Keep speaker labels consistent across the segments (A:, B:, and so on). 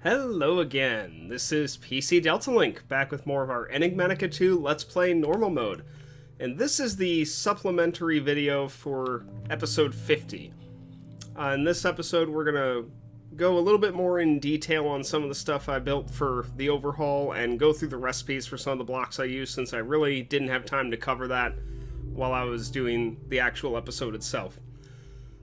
A: Hello again, this is PC Delta Link, back with more of our Enigmatica 2 Let's Play Normal Mode. And this is the supplementary video for episode 50. In this episode we're going to go a little bit more in detail on some of the stuff I built for the overhaul and go through the recipes for some of the blocks I used, since I really didn't have time to cover that while I was doing the actual episode itself.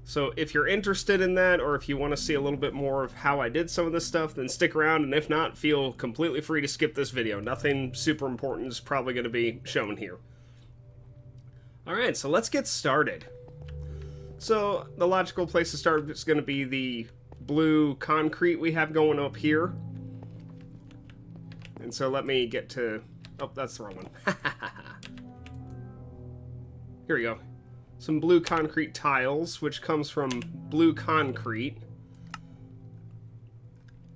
A: So if you're interested in that, or if you want to see a little bit more of how I did some of this stuff, then stick around, and if not, feel completely free to skip this video. Nothing super important is probably going to be shown here. Alright, so let's get started. So the logical place to start is going to be the blue concrete we have going up here. And so let me get to... Oh, that's the wrong one. Here we go. Some blue concrete tiles, which comes from blue concrete.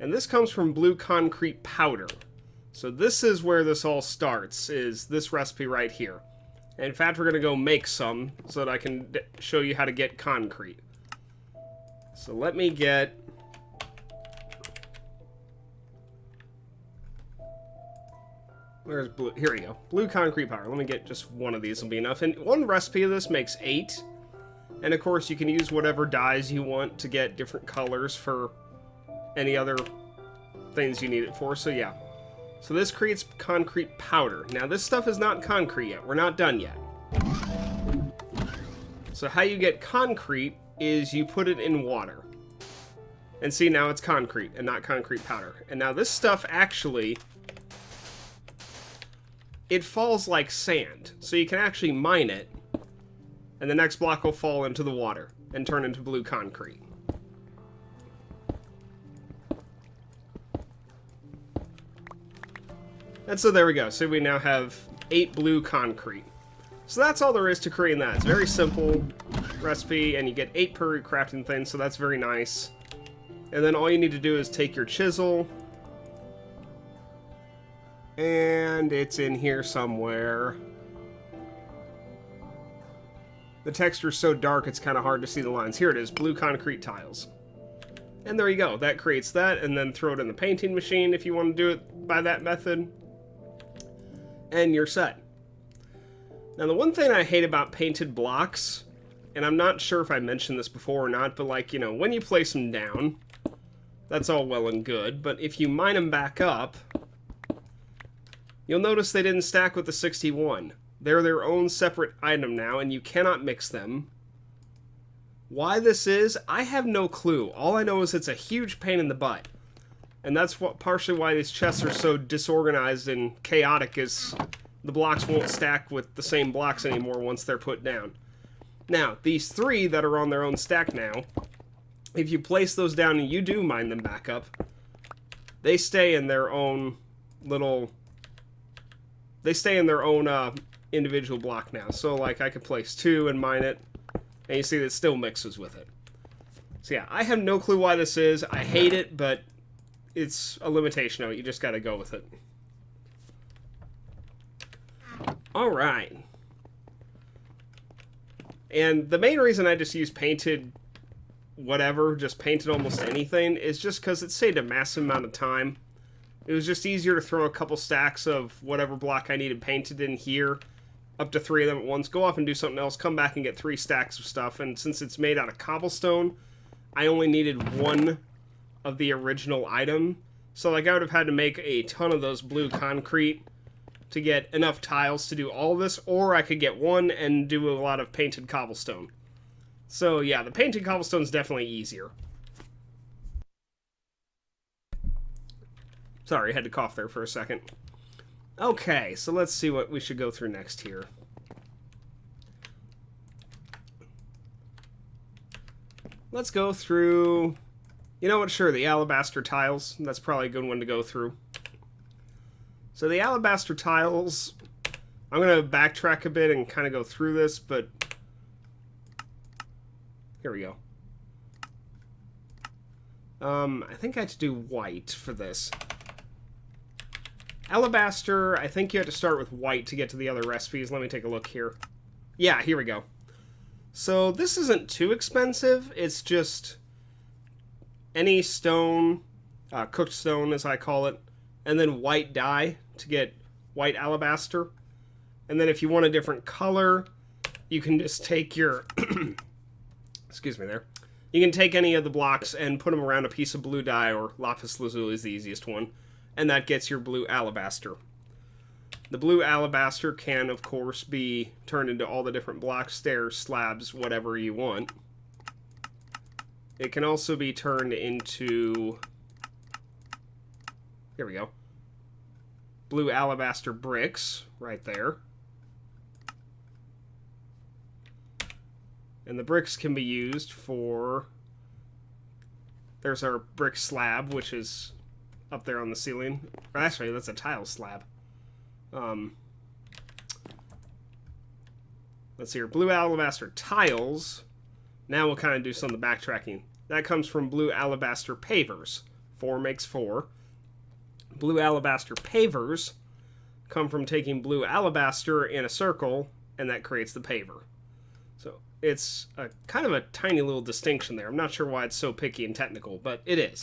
A: And this comes from blue concrete powder. So this is where this all starts, is this recipe right here. And in fact, we're going to go make some so that I can show you how to get concrete. So let me get... Where's blue? Here we go. Blue concrete powder. Let me get just one of these will be enough. And one recipe of this makes 8. And of course you can use whatever dyes you want to get different colors for any other things you need it for. So yeah. So this creates concrete powder. Now this stuff is not concrete yet. We're not done yet. So how you get concrete is you put it in water. And see, now it's concrete and not concrete powder. And now this stuff actually... it falls like sand, so you can actually mine it, and the next block will fall into the water and turn into blue concrete. And so there we go. So we now have 8 blue concrete. So that's all there is to creating that. It's a very simple recipe, and you get 8 per crafting thing, so that's very nice. And then all you need to do is take your chisel... and it's in here somewhere. The texture's so dark it's kind of hard to see the lines. Here it is, blue concrete tiles. And there you go, that creates that, and then throw it in the painting machine if you want to do it by that method. And you're set. Now the one thing I hate about painted blocks, and I'm not sure if I mentioned this before or not, but like, you know, when you place them down, that's all well and good, but if you mine them back up, you'll notice they didn't stack with the 61. They're their own separate item now, and you cannot mix them. Why this is, I have no clue. All I know is it's a huge pain in the butt. And that's what partially why these chests are so disorganized and chaotic, is the blocks won't stack with the same blocks anymore once they're put down. Now, these 3 that are on their own stack now, if you place those down and you do mine them back up, they stay in their own little... they stay in their own individual block now. So, like, I could place 2 and mine it, and you see that it still mixes with it. So, yeah, I have no clue why this is. I hate it, but it's a limitation of it. You just gotta go with it. Alright. And the main reason I just use painted whatever, just painted almost anything, is just because it saved a massive amount of time. It was just easier to throw a couple stacks of whatever block I needed painted in here, up to 3 of them at once, go off and do something else, come back and get 3 stacks of stuff. And since it's made out of cobblestone, I only needed 1 of the original item. So like I would have had to make a ton of those blue concrete to get enough tiles to do all this, or I could get 1 and do a lot of painted cobblestone. So yeah, the painted cobblestone is definitely easier. Sorry, I had to cough there for a second. Okay, so let's see what we should go through next here. Let's go through... you know what, sure, the alabaster tiles. That's probably a good one to go through. So the alabaster tiles... I'm going to backtrack a bit and kind of go through this, but... here we go. I think I had to do white for this. Alabaster, I think you have to start with white to get to the other recipes. Let me take a look here. Yeah, here we go. So this isn't too expensive. It's just any stone cooked stone as I call it, and then white dye to get white alabaster. And then if you want a different color, you can just take your, excuse me there, you can take any of the blocks and put them around a piece of blue dye, or lapis lazuli is the easiest one, and that gets your blue alabaster. The blue alabaster can, of course, be turned into all the different blocks, stairs, slabs, whatever you want. It can also be turned into, here we go, blue alabaster bricks, right there. And the bricks can be used for, there's our brick slab, which is up there on the ceiling. Or actually, that's a tile slab. Let's see here, blue alabaster tiles. Now we'll kind of do some of the backtracking. That comes from blue alabaster pavers. 4 makes 4. Blue alabaster pavers come from taking blue alabaster in a circle, and that creates the paver. So it's a kind of a tiny little distinction there. I'm not sure why it's so picky and technical, but it is.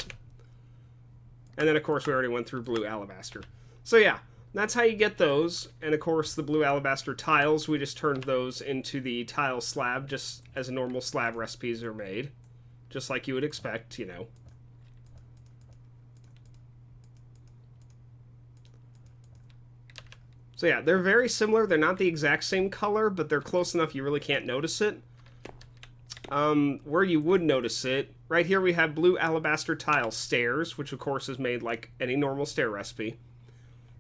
A: And then, of course, we already went through blue alabaster. So yeah, that's how you get those. And, of course, the blue alabaster tiles, we just turned those into the tile slab, just as normal slab recipes are made. Just like you would expect, you know. So yeah, they're very similar. They're not the exact same color, but they're close enough you really can't notice it. Where you would notice it, right here we have blue alabaster tile stairs, which of course is made like any normal stair recipe.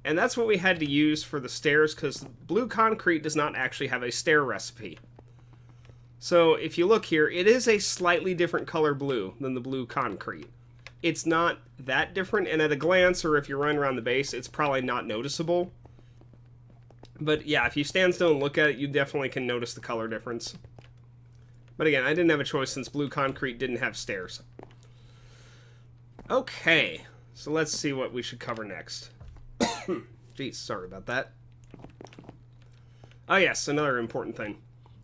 A: And that's what we had to use for the stairs, because blue concrete does not actually have a stair recipe. So if you look here, it is a slightly different color blue than the blue concrete. It's not that different, and at a glance, or if you're running around the base, it's probably not noticeable. But yeah, if you stand still and look at it, you definitely can notice the color difference. But again, I didn't have a choice since blue concrete didn't have stairs. Okay, so let's see what we should cover next. Jeez, sorry about that. Oh yes, another important thing.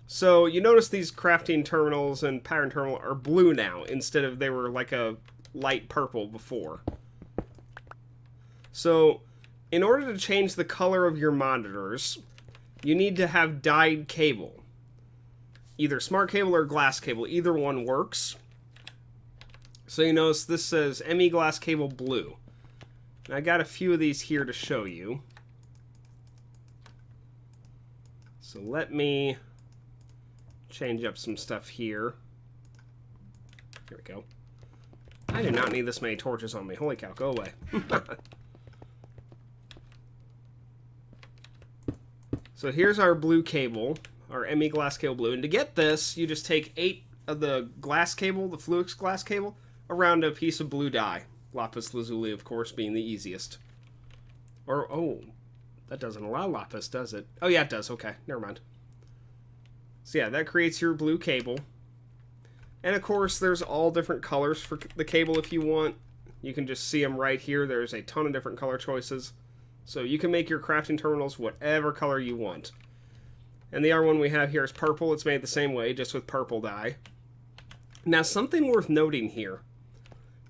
A: So you notice these crafting terminals and pattern terminal are blue now, instead of they were like a light purple before. So in order to change the color of your monitors, you need to have dyed cable. Either smart cable or glass cable, either one works. So you notice this says ME glass cable blue. And I got a few of these here to show you. So let me change up some stuff here. Here we go. I do not need this many torches on me. Holy cow, go away. So here's our blue cable, our ME glass cable blue. And to get this, you just take 8 of the glass cable, the Fluix glass cable, around a piece of blue dye. Lapis lazuli, of course, being the easiest. Or, oh, that doesn't allow lapis, does it? Oh, yeah, it does. Okay, never mind. So yeah, that creates your blue cable. And of course, there's all different colors for the cable if you want. You can just see them right here. There's a ton of different color choices. So you can make your crafting terminals whatever color you want. And the other one we have here is purple. It's made the same way, just with purple dye. Now, something worth noting here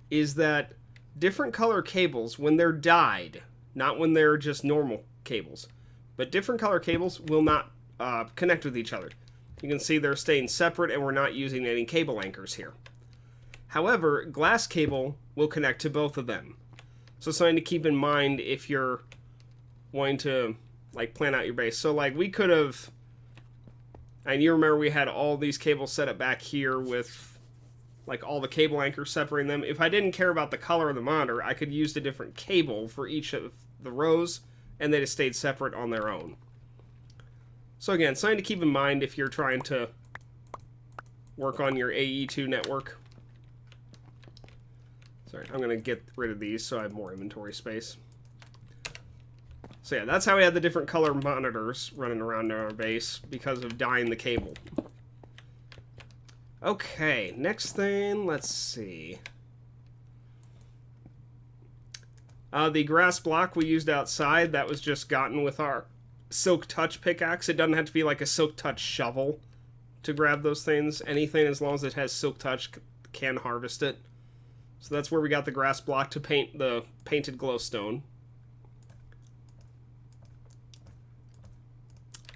A: is that different color cables, when they're dyed, not when they're just normal cables, but different color cables will not connect with each other. You can see they're staying separate, and we're not using any cable anchors here. However, glass cable will connect to both of them. So something to keep in mind if you're wanting to like plan out your base. So like we could have, and you remember we had all these cables set up back here with like all the cable anchors separating them. If I didn't care about the color of the monitor, I could use a different cable for each of the rows, and they just stayed separate on their own. So again, something to keep in mind if you're trying to work on your AE2 network. Sorry, I'm going to get rid of these so I have more inventory space. So yeah, that's how we had the different color monitors running around our base because of dyeing the cable. Okay, next thing, let's see. The grass block we used outside, that was just gotten with our Silk Touch pickaxe. It doesn't have to be like a Silk Touch shovel to grab those things. Anything, as long as it has Silk Touch, can harvest it. So that's where we got the grass block to paint the painted glowstone.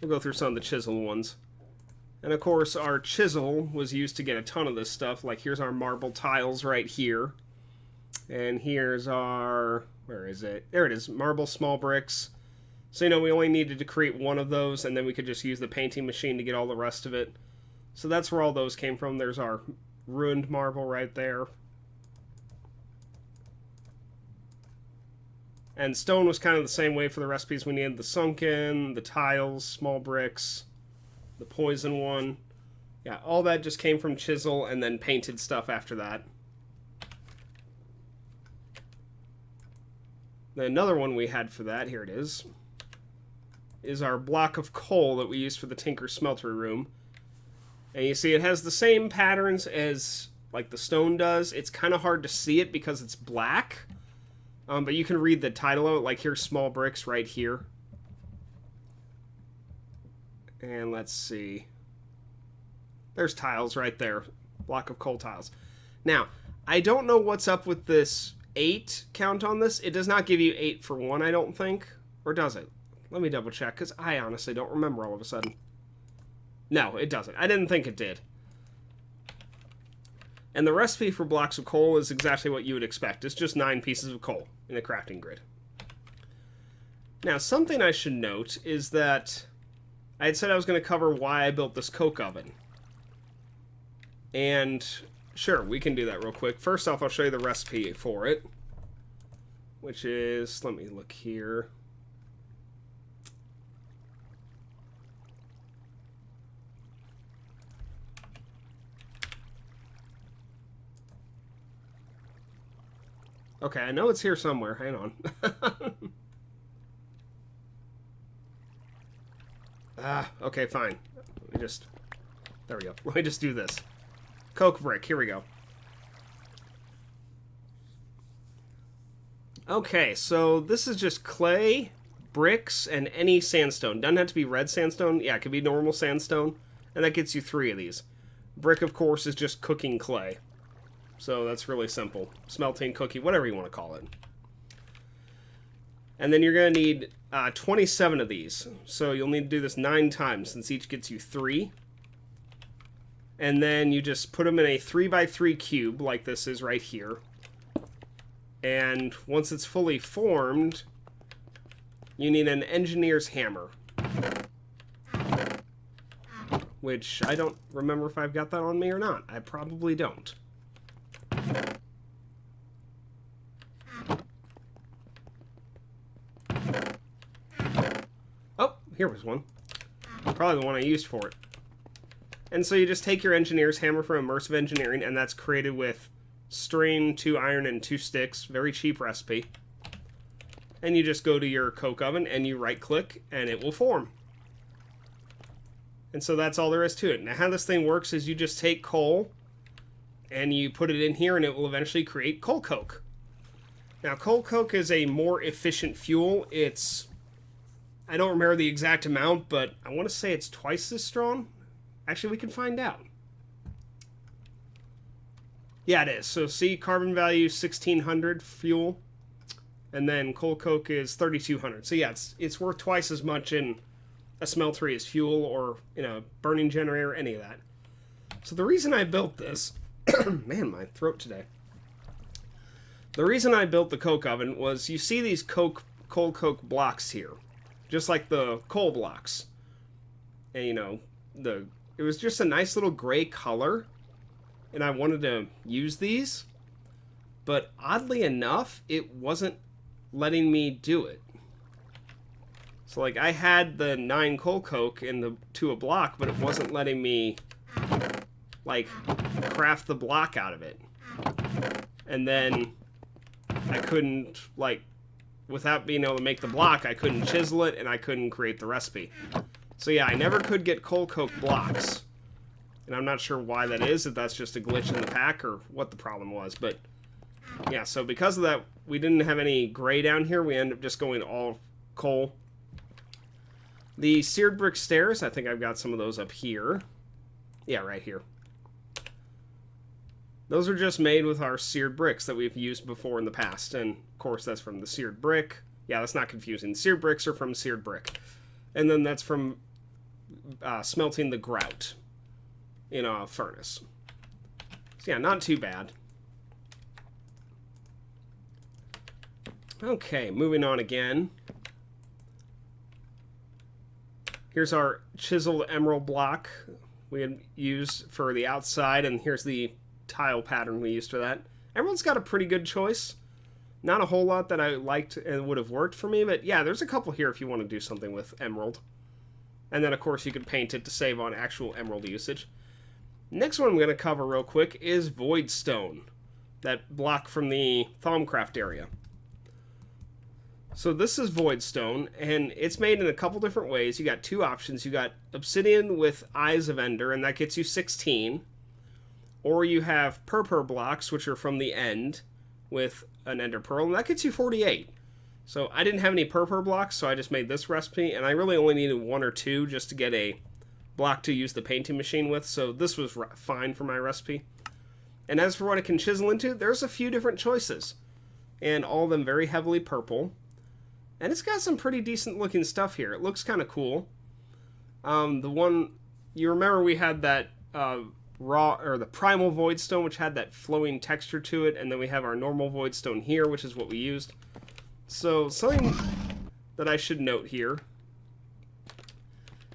A: We'll go through some of the chisel ones. And of course, our chisel was used to get a ton of this stuff. Like, here's our marble tiles right here. And here's our... where is it? There it is. Marble small bricks. So, you know, we only needed to create one of those, and then we could just use the painting machine to get all the rest of it. So that's where all those came from. There's our ruined marble right there. And stone was kind of the same way for the recipes. We needed the sunken, the tiles, small bricks, the poison one. Yeah, all that just came from chisel and then painted stuff after that. Then another one we had for that, here it is our block of coal that we used for the Tinker Smeltery room. And you see it has the same patterns as like the stone does. It's kind of hard to see it because it's black. But you can read the title of it, like here's small bricks right here. And let's see. There's tiles right there. Block of coal tiles. Now, I don't know what's up with this 8 count on this. It does not give you 8 for 1, I don't think. Or does it? Let me double check, because I honestly don't remember all of a sudden. No, it doesn't. I didn't think it did. And the recipe for blocks of coal is exactly what you would expect. It's just 9 pieces of coal in a crafting grid. Now, something I should note is that I had said I was going to cover why I built this coke oven. And sure, we can do that real quick. First off, I'll show you the recipe for it, which is, let me look here. Okay, I know it's here somewhere. Hang on. Okay, fine. Let me just... there we go. Let me just do this. Coke brick. Here we go. Okay, so this is just clay, bricks, and any sandstone. Doesn't have to be red sandstone. Yeah, it could be normal sandstone. And that gets you 3 of these. Brick, of course, is just cooking clay. So that's really simple. Smelting, cookie, whatever you want to call it. And then you're going to need 27 of these. So you'll need to do this 9 times, since each gets you 3. And then you just put them in a 3x3 cube, like this is right here. And once it's fully formed, you need an engineer's hammer. Which I don't remember if I've got that on me or not. I probably don't. Oh, here was one. Probably the one I used for it. And so you just take your engineer's hammer from Immersive Engineering, and that's created with string, 2 iron, and 2 sticks. Very cheap recipe. And you just go to your coke oven, and you right-click, and it will form. And so that's all there is to it. Now how this thing works is you just take coal, and you put it in here, and it will eventually create coal coke. Now, coal coke is a more efficient fuel. It's... I don't remember the exact amount, but I want to say it's twice as strong. Actually, we can find out. Yeah, it is. So, see, carbon value 1600 fuel, and then coal coke is 3200. So, yeah, it's worth twice as much in a smeltery as fuel or in a burning generator, any of that. So, the reason I built this... man, my throat today. The reason I built the coke oven was you see these coal coke blocks here, just like the coal blocks. And you know, it was just a nice little gray color, and I wanted to use these, but oddly enough, it wasn't letting me do it. So like I had the 9 coal coke to a block, but it wasn't letting me like craft the block out of it. And then I couldn't, like, without being able to make the block, I couldn't chisel it and I couldn't create the recipe. So yeah, I never could get coal coke blocks. And I'm not sure why that is, if that's just a glitch in the pack or what the problem was. But yeah, so because of that, we didn't have any gray down here. We ended up just going all coal. The seared brick stairs, I think I've got some of those up here. Yeah, right here. Those are just made with our seared bricks that we've used before in the past. And, of course, that's from the seared brick. Yeah, that's not confusing. Seared bricks are from seared brick. And then that's from smelting the grout in a furnace. So, yeah, not too bad. Okay, moving on again. Here's our chiseled emerald block we had used for the outside, and here's the tile pattern we used for that. Emerald's got a pretty good choice. Not a whole lot that I liked and would have worked for me, but yeah, there's a couple here if you want to do something with emerald. And then, of course, you could paint it to save on actual emerald usage. Next one I'm going to cover real quick is Voidstone, that block from the Thaumcraft area. So this is Voidstone, and it's made in a couple different ways. You got two options. You got Obsidian with Eyes of Ender, and that gets you 16. Or you have Purpur blocks, which are from the end, with an Ender Pearl, and that gets you 48. So I didn't have any Purpur blocks, so I just made this recipe, and I really only needed 1 or 2 just to get a block to use the painting machine with, so this was fine for my recipe. And as for what it can chisel into, there's a few different choices, and all of them very heavily purple. And it's got some pretty decent looking stuff here. It looks kind of cool. The one, you remember we had that the primal voidstone, which had that flowing texture to it, and then we have our normal voidstone here, which is what we used. So something that I should note here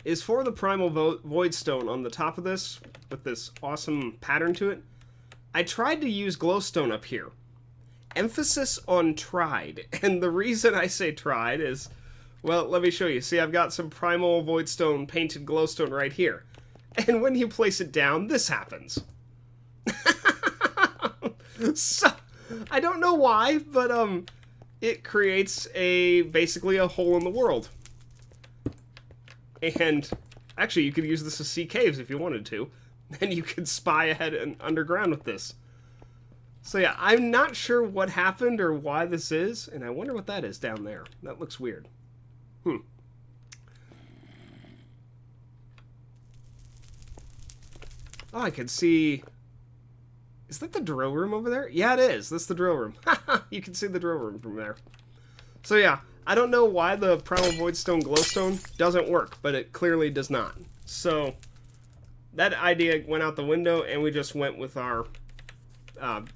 A: is for the primal voidstone on the top of this, with this awesome pattern to it, I tried to use glowstone up here. Emphasis on tried. And the reason I say tried is, well, let me show you. See, I've got some primal voidstone painted glowstone right here. And when you place it down, this happens. So, I don't know why, but it creates basically a hole in the world. And actually, you could use this to see caves if you wanted to. And you could spy ahead and underground with this. So yeah, I'm not sure what happened or why this is, and I wonder what that is down there. That looks weird. Oh, I can see... Is that the drill room over there? Yeah, it is. That's the drill room. You can see the drill room from there. So yeah, I don't know why the Primal Voidstone Glowstone doesn't work, but it clearly does not. So that idea went out the window, and we just went with our...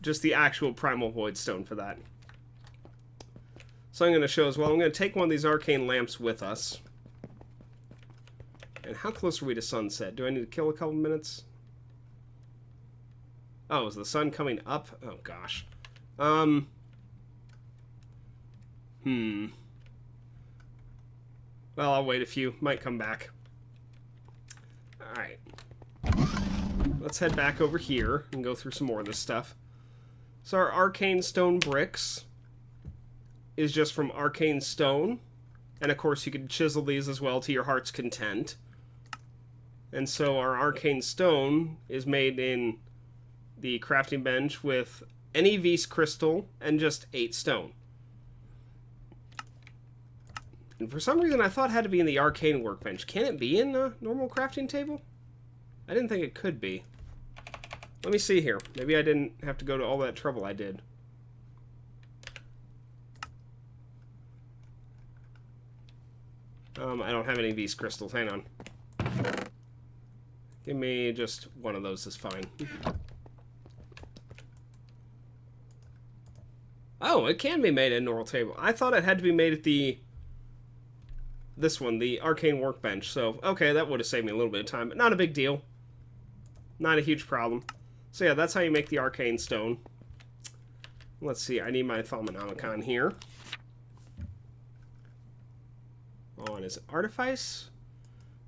A: just the actual Primal Voidstone for that. So I'm going to show as well. I'm going to take one of these arcane lamps with us. And how close are we to sunset? Do I need to kill a couple minutes? Oh, is the sun coming up? Oh, gosh. Well, I'll wait a few. Might come back. Alright. Let's head back over here and go through some more of this stuff. So our arcane stone bricks is just from arcane stone. And of course you can chisel these as well to your heart's content. And so our arcane stone is made in the crafting bench with any V's crystal and just 8 stone. And for some reason I thought it had to be in the arcane workbench. Can it be in a normal crafting table? I didn't think it could be. Let me see here. Maybe I didn't have to go to all that trouble I did. I don't have any of these crystals. Hang on. Give me just one of those is fine. Oh, it can be made at a normal table. I thought it had to be made at this one, the arcane workbench. So, okay, that would have saved me a little bit of time, but not a big deal. Not a huge problem. So yeah, that's how you make the arcane stone. Let's see, I need my Thaumanomicon here. Oh, and is it Artifice?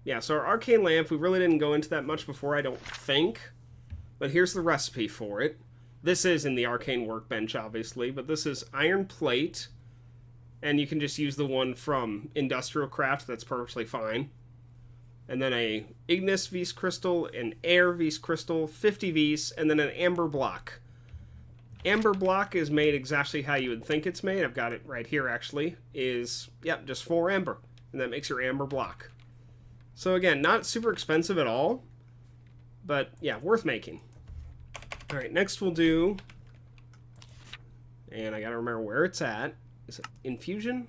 A: Yeah, so our arcane lamp, we really didn't go into that much before, I don't think. But here's the recipe for it. This is in the arcane workbench, obviously, but this is iron plate. And you can just use the one from Industrial Craft, that's perfectly fine. And then a Ignis V's crystal, an Air V's crystal, 50 V's, and then an amber block. Amber block is made exactly how you would think it's made. I've got it right here, actually. Yep, just 4 amber. And that makes your amber block. So again, not super expensive at all. But yeah, worth making. Alright, next we'll do... And I gotta remember where it's at. Is it Infusion?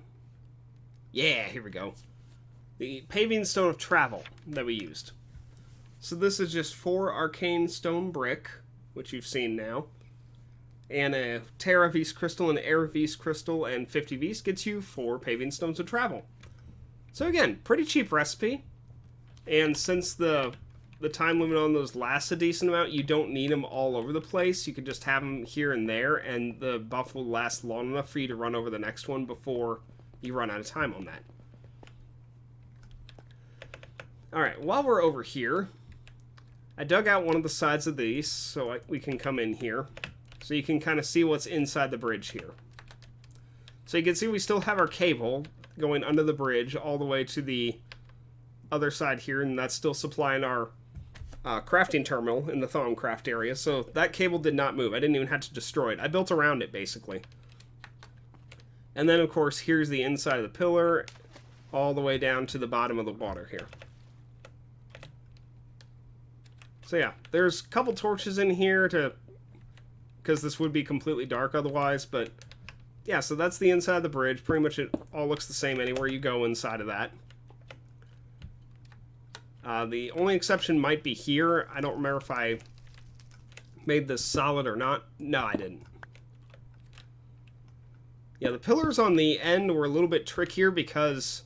A: Yeah, here we go. The paving stone of travel that we used. So this is just 4 arcane stone brick, which you've seen now. And a Terra Vis crystal and Air Vis crystal and 50 Vis gets you 4 paving stones of travel. So again, pretty cheap recipe. And since the time limit on those lasts a decent amount, you don't need them all over the place. You can just have them here and there, and the buff will last long enough for you to run over the next one before you run out of time on that. Alright, while we're over here, I dug out one of the sides of these so we can come in here. So you can kind of see what's inside the bridge here. So you can see we still have our cable going under the bridge all the way to the other side here, and that's still supplying our crafting terminal in the Thaumcraft area. So that cable did not move. I didn't even have to destroy it. I built around it, basically. And then, of course, here's the inside of the pillar all the way down to the bottom of the water here. So yeah, there's a couple torches in here because this would be completely dark otherwise, but yeah, so that's the inside of the bridge. Pretty much it all looks the same anywhere you go inside of that. The only exception might be here. I don't remember if I made this solid or not. No, I didn't. Yeah, the pillars on the end were a little bit trickier because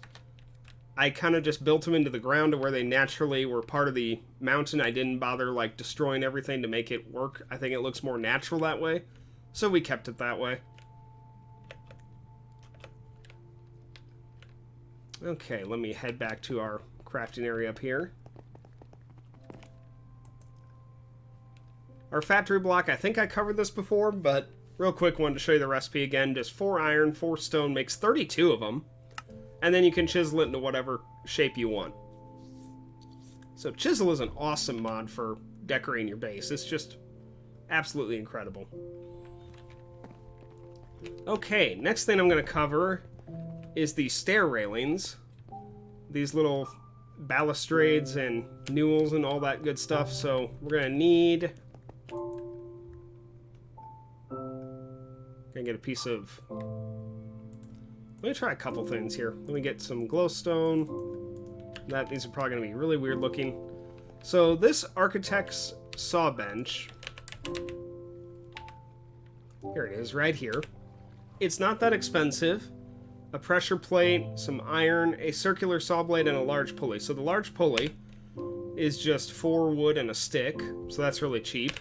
A: I kind of just built them into the ground to where they naturally were part of the mountain. I didn't bother like destroying everything to make it work. I think it looks more natural that way. So we kept it that way. Okay, let me head back to our crafting area up here. Our factory block, I think I covered this before, but real quick one to show you the recipe again. Just 4 iron, 4 stone makes 32 of them. And then you can chisel it into whatever shape you want. So chisel is an awesome mod for decorating your base. It's just absolutely incredible. Okay, next thing I'm going to cover is the stair railings. These little balustrades and newels and all that good stuff. So we're going to need... Gonna get a piece of... Let me try a couple things here. Let me get some glowstone. These are probably going to be really weird looking. So this architect's saw bench... Here it is, right here. It's not that expensive. A pressure plate, some iron, a circular saw blade, and a large pulley. So the large pulley is just 4 wood and a stick, so that's really cheap.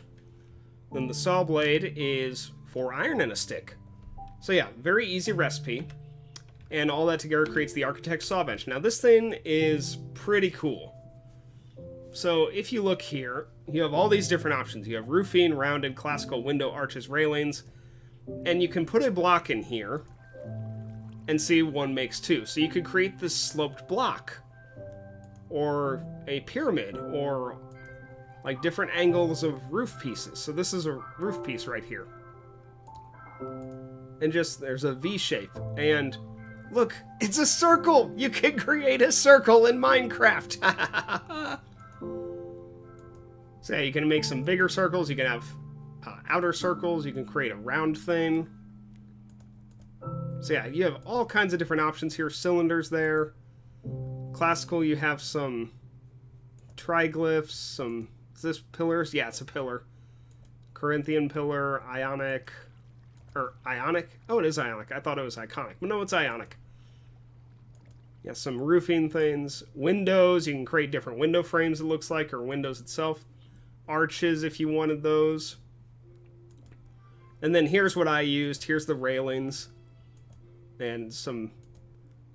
A: Then the saw blade is 4 iron and a stick. So yeah, very easy recipe. And all that together creates the architect's saw bench. Now this thing is pretty cool. So if you look here, you have all these different options. You have roofing, rounded, classical, window, arches, railings. And you can put a block in here and see 1 makes 2. So you could create this sloped block, or a pyramid, or like different angles of roof pieces. So this is a roof piece right here. And just, there's a V shape. And look, it's a circle! You can create a circle in Minecraft! So yeah, you can make some bigger circles, you can have outer circles, you can create a round thing. So yeah, you have all kinds of different options here. Cylinders there. Classical, you have some triglyphs, some... Is this pillars? Yeah, it's a pillar. Corinthian pillar, Ionic... Or Ionic? Oh, it is Ionic. I thought it was Iconic. But no, it's Ionic. Yeah, some roofing things. Windows. You can create different window frames, it looks like, or windows itself. Arches, if you wanted those. And then here's what I used. Here's the railings. And some,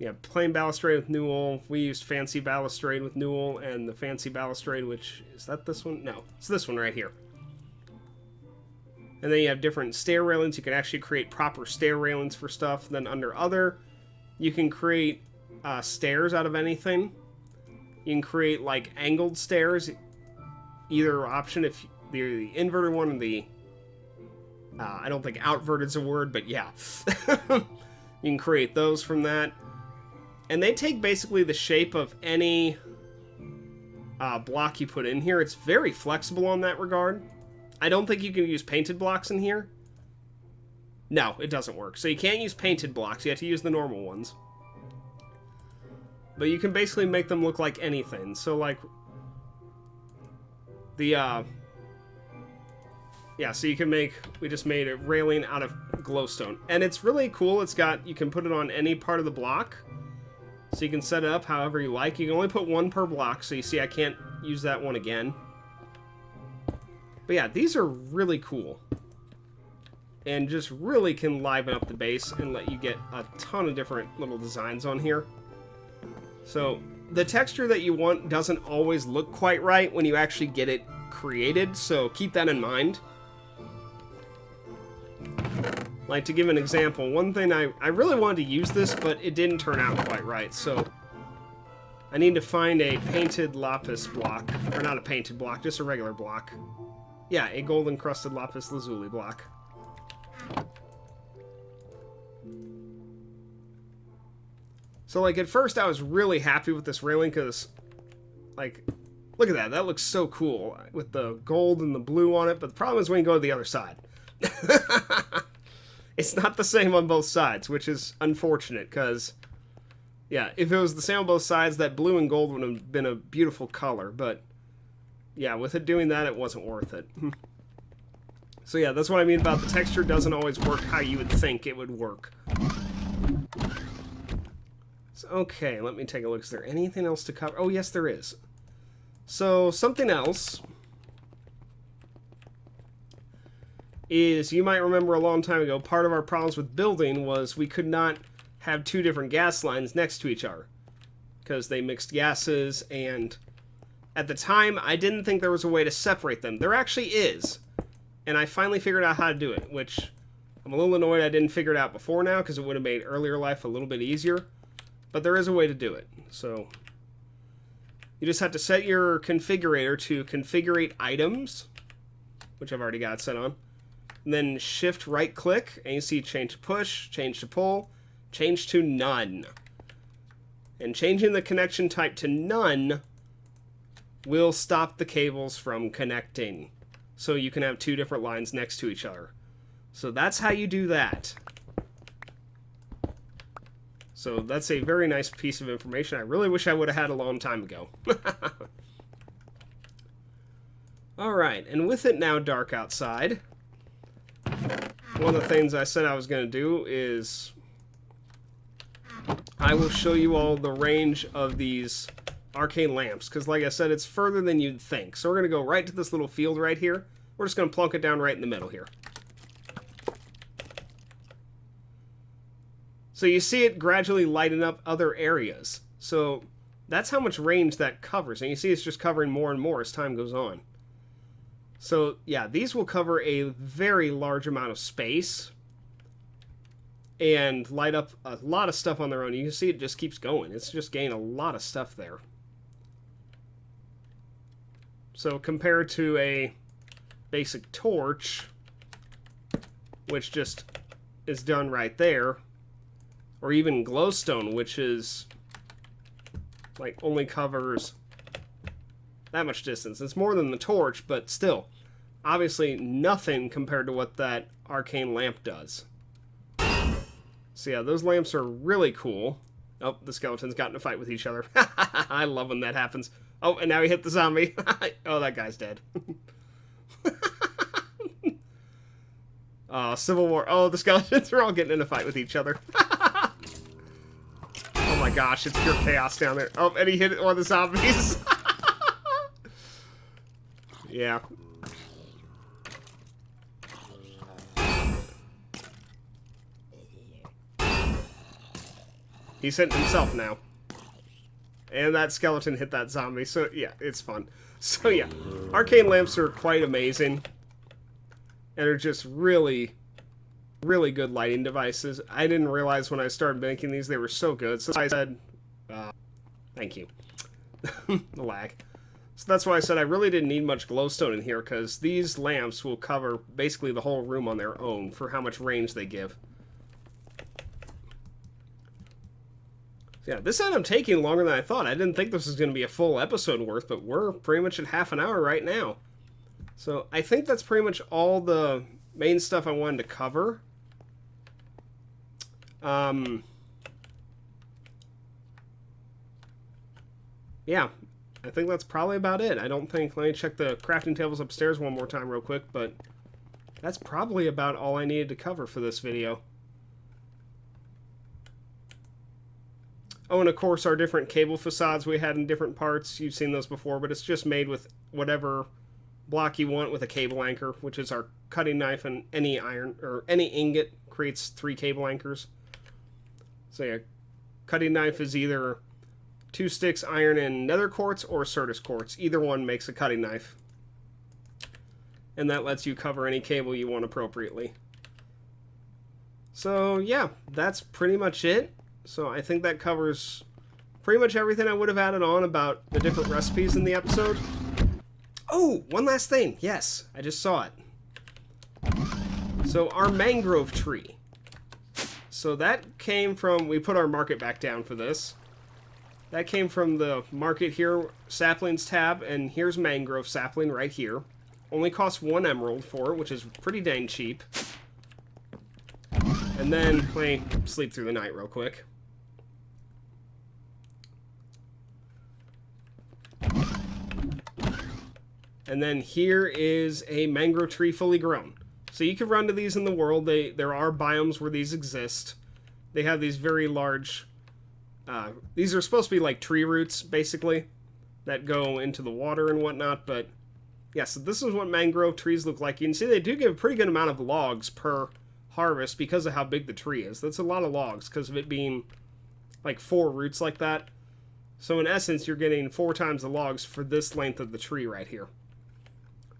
A: yeah, plain balustrade with newel. We used fancy balustrade with newel, and the fancy balustrade, which, is that this one? No, it's this one right here. And then you have different stair railings. You can actually create proper stair railings for stuff. Then under other, you can create stairs out of anything. You can create like angled stairs. Either option, if the inverted one and the... I don't think outverted is a word, but yeah. You can create those from that. And they take basically the shape of any block you put in here. It's very flexible on that regard. I don't think you can use painted blocks in here. No, it doesn't work. So you can't use painted blocks. You have to use the normal ones. But you can basically make them look like anything. So, like, the, yeah, so you can make, we just made a railing out of glowstone. And it's really cool. It's got, you can put it on any part of the block. So you can set it up however you like. You can only put one per block. So you see I can't use that one again. But yeah, these are really cool. And just really can liven up the base and let you get a ton of different little designs on here. So the texture that you want doesn't always look quite right when you actually get it created. So keep that in mind. Like, to give an example, one thing I really wanted to use this, but it didn't turn out quite right. So I need to find a painted lapis block. Or not a painted block, just a regular block. Yeah, a gold encrusted lapis lazuli block. So, like, at first I was really happy with this railing because, like, look at that. That looks so cool with the gold and the blue on it. But the problem is when you go to the other side. It's not the same on both sides, which is unfortunate because, yeah, if it was the same on both sides, that blue and gold would have been a beautiful color. But, yeah, with it doing that, it wasn't worth it. So, yeah, that's what I mean about the texture doesn't always work how you would think it would work. So, okay, let me take a look. Is there anything else to cover? Oh, yes, there is. So, something else is, you might remember a long time ago, part of our problems with building was we could not have two different gas lines next to each other because they mixed gases, and at the time, I didn't think there was a way to separate them. There actually is, and I finally figured out how to do it, which I'm a little annoyed I didn't figure it out before now because it would have made earlier life a little bit easier, but there is a way to do it. So you just have to set your configurator to configurate items, which I've already got set on. And then shift right click and you see change to push, change to pull, change to none. And changing the connection type to none will stop the cables from connecting. So you can have two different lines next to each other. So that's how you do that. So that's a very nice piece of information. I really wish I would have had a long time ago. Alright, and with it now dark outside, one of the things I said I was going to do is I will show you all the range of these arcane lamps, because like I said, it's further than you'd think. So we're going to go right to this little field right here. We're just going to plunk it down right in the middle here. So you see it gradually lighten up other areas. So that's how much range that covers. And you see it's just covering more and more as time goes on. So, yeah, these will cover a very large amount of space and light up a lot of stuff on their own. You can see it just keeps going. It's just gaining a lot of stuff there. So, compared to a basic torch, which just is done right there, or even glowstone, which is, like, only covers that much distance. It's more than the torch, but still, obviously nothing compared to what that arcane lamp does. So yeah, those lamps are really cool. Oh, the skeletons got in a fight with each other. I love when that happens. Oh, and now he hit the zombie. Oh, that guy's dead. Civil War. Oh, the skeletons are all getting in a fight with each other. Oh my gosh, it's pure chaos down there. Oh, and he hit one of the zombies. Yeah. He's hitting himself now. And that skeleton hit that zombie, so yeah, it's fun. So yeah, arcane lamps are quite amazing. And are just really, really good lighting devices. I didn't realize when I started making these they were so good, so I said, thank you. The lag. So that's why I said I really didn't need much glowstone in here, because these lamps will cover basically the whole room on their own for how much range they give. So yeah, this ended up taking longer than I thought. I didn't think this was going to be a full episode worth, but we're pretty much at half an hour right now. So I think that's pretty much all the main stuff I wanted to cover. Yeah, I think that's probably about it. I don't think... Let me check the crafting tables upstairs one more time real quick, but that's probably about all I needed to cover for this video. Oh, and of course our different cable facades we had in different parts. You've seen those before, but it's just made with whatever block you want with a cable anchor, which is our cutting knife, and any iron or any ingot creates 3 cable anchors. So yeah, cutting knife is either 2 sticks iron and nether quartz or Certus quartz. Either one makes a cutting knife. And that lets you cover any cable you want appropriately. So yeah, that's pretty much it. So I think that covers pretty much everything I would have added on about the different recipes in the episode. Oh, one last thing. Yes, I just saw it. So our mangrove tree. So that came from... We put our market back down for this. That came from the market here, saplings tab, and here's mangrove sapling right here. Only costs 1 emerald for it, which is pretty dang cheap. And then, let me sleep through the night real quick. And then here is a mangrove tree fully grown. So you can run to these in the world. There are biomes where these exist. They have these very large... these are supposed to be like tree roots, basically, that go into the water and whatnot, but yeah, so this is what mangrove trees look like. You can see they do give a pretty good amount of logs per harvest because of how big the tree is. That's a lot of logs because of it being like 4 roots like that. So in essence, you're getting 4 times the logs for this length of the tree right here.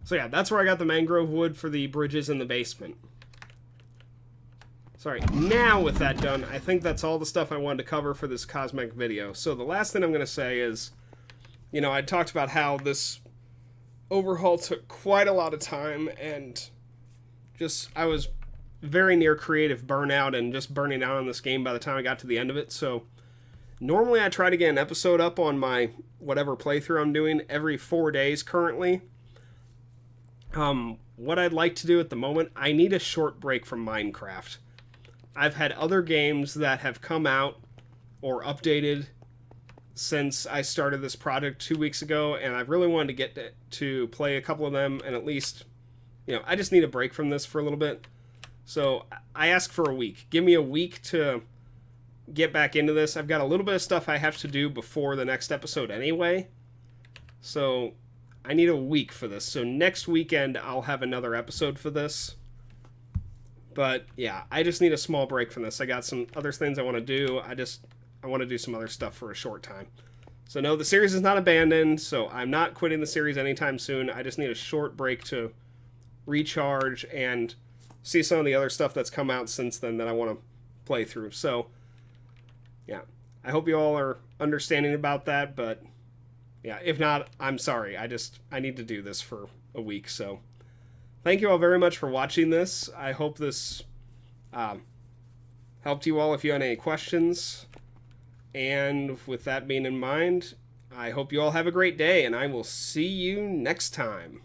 A: So yeah, that's where I got the mangrove wood for the bridges in the basement. Sorry, now with that done, I think that's all the stuff I wanted to cover for this cosmic video. So the last thing I'm going to say is, you know, I talked about how this overhaul took quite a lot of time, and just, I was very near creative burnout and just burning out on this game by the time I got to the end of it. So normally I try to get an episode up on my whatever playthrough I'm doing every 4 days currently. What I'd like to do at the moment, I need a short break from Minecraft. I've had other games that have come out or updated since I started this project 2 weeks ago, and I really wanted to get to play a couple of them, and at least, you know, I just need a break from this for a little bit. So I asked for a week. Give me a week to get back into this. I've got a little bit of stuff I have to do before the next episode anyway, so I need a week for this. So next weekend I'll have another episode for this. But yeah, I just need a small break from this. I got some other things I want to do. I want to do some other stuff for a short time. So no, the series is not abandoned, so I'm not quitting the series anytime soon. I just need a short break to recharge and see some of the other stuff that's come out since then that I want to play through. So yeah, I hope you all are understanding about that, but yeah, if not, I'm sorry. I need to do this for a week, so thank you all very much for watching this. I hope this helped you all if you had any questions. And with that being in mind, I hope you all have a great day, and I will see you next time.